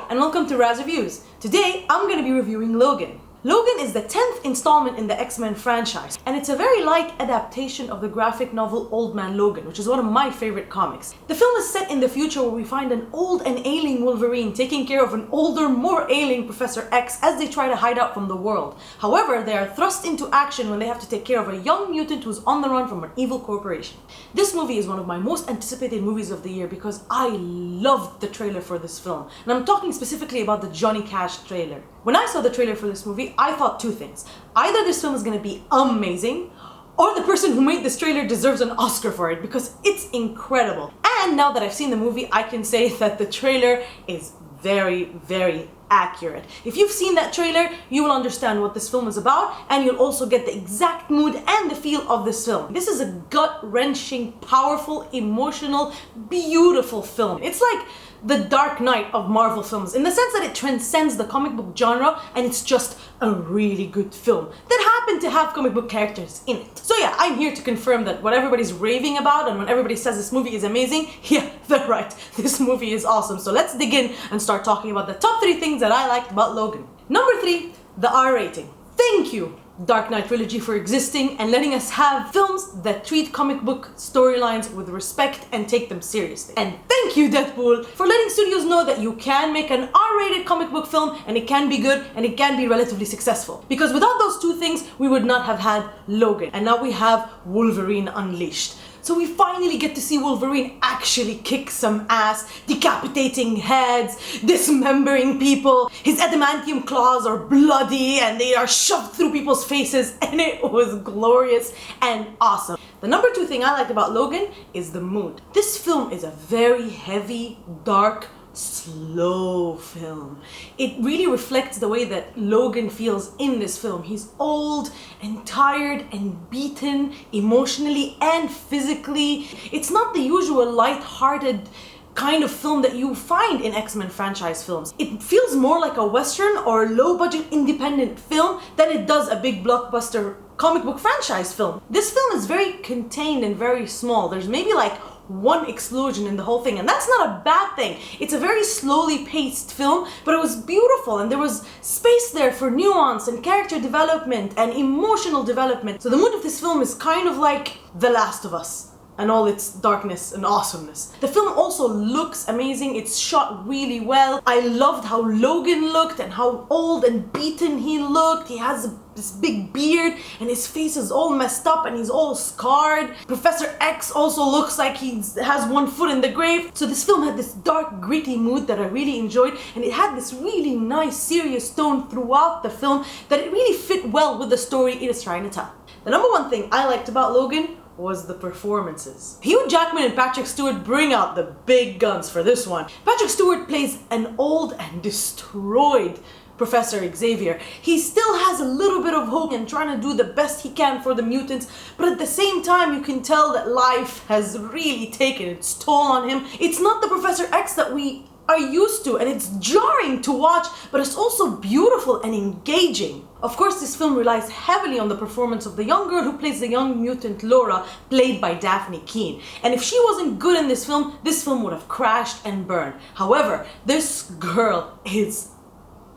Hi, and welcome to Razz Reviews. Today, I'm going to be reviewing Logan. Logan is the 10th installment in the X-Men franchise, and it's a very light adaptation of the graphic novel Old Man Logan, which is one of my favorite comics. The film is set in the future where we find an old and ailing Wolverine taking care of an older, more ailing Professor X as they try to hide out from the world. However, they are thrust into action when they have to take care of a young mutant who's on the run from an evil corporation. This movie is one of my most anticipated movies of the year because I loved the trailer for this film, and I'm talking specifically about the Johnny Cash trailer. When I saw the trailer for this movie, I thought two things. Either this film is going to be amazing, or the person who made this trailer deserves an Oscar for it because it's incredible. And now that I've seen the movie, I can say that the trailer is very, very accurate. If you've seen that trailer, you will understand what this film is about, and you'll also get the exact mood and the feel of this film. This is a gut-wrenching, powerful, emotional, beautiful film. It's like the Dark Knight of Marvel films in the sense that it transcends the comic book genre, and it's just a really good film that happened to have comic book characters in it. So yeah, I'm here to confirm that what everybody's raving about and when everybody says this movie is amazing, yeah, they're right. This movie is awesome. So let's dig in and start talking about the top 3 things that I liked about Logan. Number 3, the R rating. Thank you, Dark Knight trilogy, for existing and letting us have films that treat comic book storylines with respect and take them seriously. And thank you, Deadpool, for letting studios know that you can make an R-rated comic book film and it can be good and it can be relatively successful. Because without those two things, we would not have had Logan. And now we have Wolverine Unleashed. So we finally get to see Wolverine actually kick some ass, decapitating heads, dismembering people. His adamantium claws are bloody and they are shoved through people's faces, and it was glorious and awesome. The number 2 thing I liked about Logan is the mood. This film is a very heavy, dark, slow film. It really reflects the way that Logan feels in this film. He's old and tired and beaten emotionally and physically. It's not the usual light-hearted kind of film that you find in X-Men franchise films. It feels more like a Western or low-budget independent film than it does a big blockbuster comic book franchise film. This film is very contained and very small. There's maybe like one explosion in the whole thing, and that's not a bad thing. It's a very slowly paced film, but it was beautiful and there was space there for nuance and character development and emotional development. So the mood of this film is kind of like The Last of Us and all its darkness and awesomeness. The film also looks amazing. It's shot really well. I loved how Logan looked and how old and beaten he looked. He has this big beard and his face is all messed up and he's all scarred. Professor X also looks like he has one foot in the grave. So this film had this dark, gritty mood that I really enjoyed, and it had this really nice, serious tone throughout the film that it really fit well with the story it is trying to tell. The number 1 thing I liked about Logan was the performances. Hugh Jackman and Patrick Stewart bring out the big guns for this one. Patrick Stewart plays an old and destroyed Professor Xavier. He still has a little bit of hope and trying to do the best he can for the mutants, but at the same time you can tell that life has really taken its toll on him. It's not the Professor X that we are used to, and it's jarring to watch, but it's also beautiful and engaging. Of course, this film relies heavily on the performance of the young girl who plays the young mutant Laura, played by Daphne Keane. And if she wasn't good in this film would have crashed and burned. However, this girl is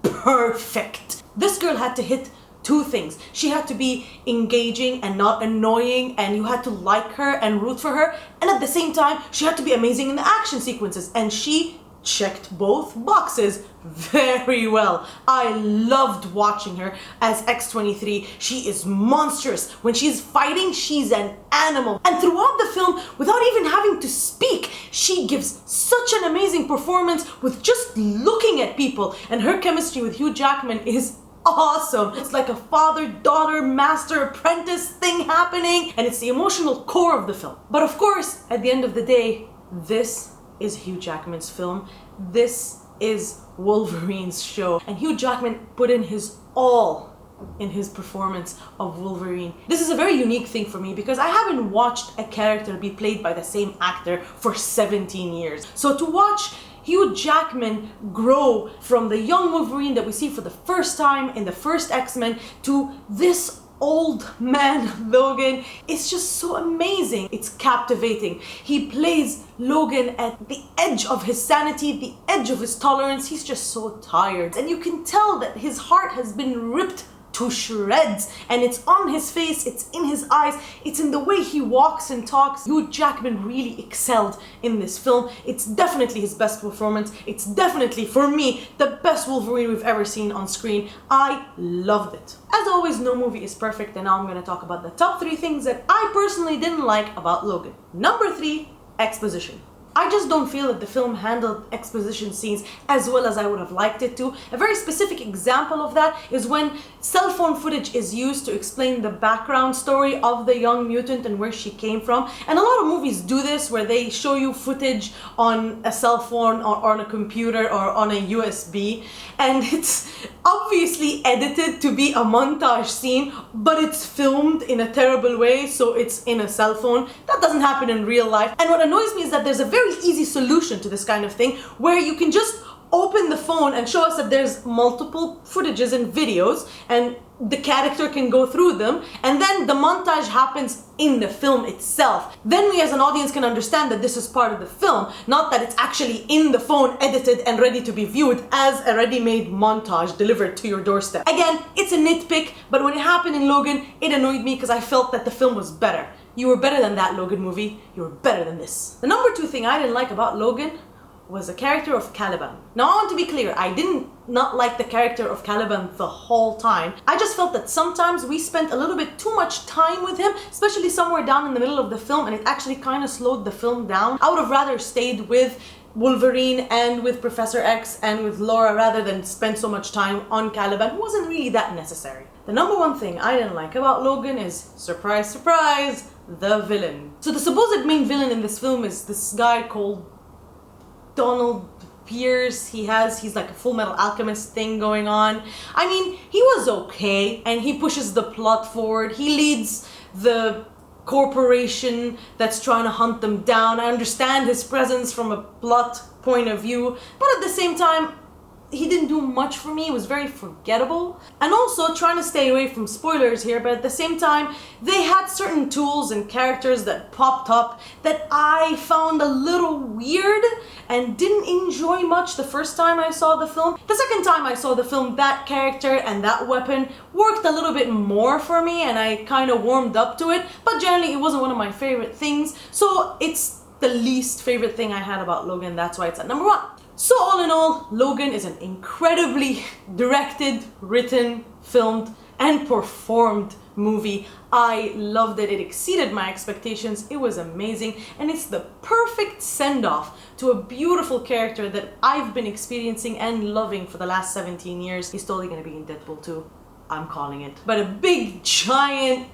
perfect. This girl had to hit 2 things. She had to be engaging and not annoying, and you had to like her and root for her. And at the same time, she had to be amazing in the action sequences, and she checked both boxes very well. I loved watching her as X-23. She is monstrous. When she's fighting, she's an animal. And throughout the film, without even having to speak, she gives such an amazing performance with just looking at people. And her chemistry with Hugh Jackman is awesome. It's like a father-daughter, master-apprentice thing happening, and it's the emotional core of the film. But of course, at the end of the day, this is Hugh Jackman's film. This is Wolverine's show. And Hugh Jackman put in his all in his performance of Wolverine. This is a very unique thing for me because I haven't watched a character be played by the same actor for 17 years. So to watch Hugh Jackman grow from the young Wolverine that we see for the first time in the first X-Men to this old man Logan is just so amazing. It's captivating. He plays Logan at the edge of his sanity, the edge of his tolerance. He's just so tired. And you can tell that his heart has been ripped to shreds, and it's on his face, it's in his eyes, it's in the way he walks and talks. Hugh Jackman really excelled in this film. It's definitely his best performance. It's definitely, for me, the best Wolverine we've ever seen on screen. I loved it. As always, no movie is perfect, and now I'm going to talk about the top 3 things that I personally didn't like about Logan. Number 3, exposition. I just don't feel that the film handled exposition scenes as well as I would have liked it to. A very specific example of that is when cell phone footage is used to explain the background story of the young mutant and where she came from. And a lot of movies do this, where they show you footage on a cell phone or on a computer or on a USB, and it's obviously edited to be a montage scene, but it's filmed in a terrible way, so it's in a cell phone. That doesn't happen in real life. And what annoys me is that there's a very easy solution to this kind of thing, where you can just open the phone and show us that there's multiple footages and videos, and the character can go through them, and then the montage happens in the film itself. Then we as an audience can understand that this is part of the film, not that it's actually in the phone, edited and ready to be viewed as a ready-made montage delivered to your doorstep. Again, it's a nitpick, but when it happened in Logan, it annoyed me because I felt that the film was better. You were better than that, Logan movie. You were better than this. The number 2 thing I didn't like about Logan was the character of Caliban. Now, I want to be clear, I didn't not like the character of Caliban the whole time. I just felt that sometimes we spent a little bit too much time with him, especially somewhere down in the middle of the film, and it actually kind of slowed the film down. I would have rather stayed with Wolverine and with Professor X and with Laura rather than spend so much time on Caliban, who wasn't really that necessary. The number 1 thing I didn't like about Logan is, surprise, surprise, the villain. So the supposed main villain in this film is this guy called Donald Pierce. He's like a Full Metal Alchemist thing going on. I mean, he was okay, and he pushes the plot forward. He leads the corporation that's trying to hunt them down. I understand his presence from a plot point of view, but at the same time, he didn't do much for me. It was very forgettable. And also, trying to stay away from spoilers here, but at the same time, they had certain tools and characters that popped up that I found a little weird and didn't enjoy much the first time I saw the film. The second time I saw the film, that character and that weapon worked a little bit more for me, and I kind of warmed up to it, but generally it wasn't one of my favorite things, so it's the least favorite thing I had about Logan. That's why it's at number 1. So all in all, Logan is an incredibly directed, written, filmed, and performed movie. I loved it. It exceeded my expectations. It was amazing. And it's the perfect send-off to a beautiful character that I've been experiencing and loving for the last 17 years. He's totally going to be in Deadpool 2. I'm calling it. But a big, giant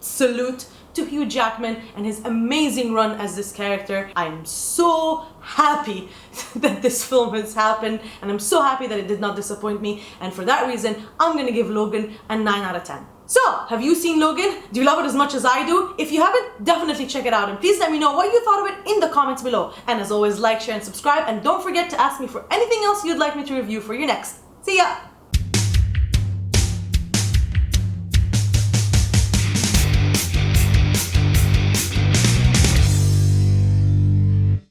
salute to Hugh Jackman and his amazing run as this character. I'm so happy that this film has happened, and I'm so happy that it did not disappoint me, and for that reason, I'm gonna give Logan a 9 out of 10. So, have you seen Logan? Do you love it as much as I do? If you haven't, definitely check it out, and please let me know what you thought of it in the comments below. And as always, like, share, and subscribe, and don't forget to ask me for anything else you'd like me to review for your next. See ya!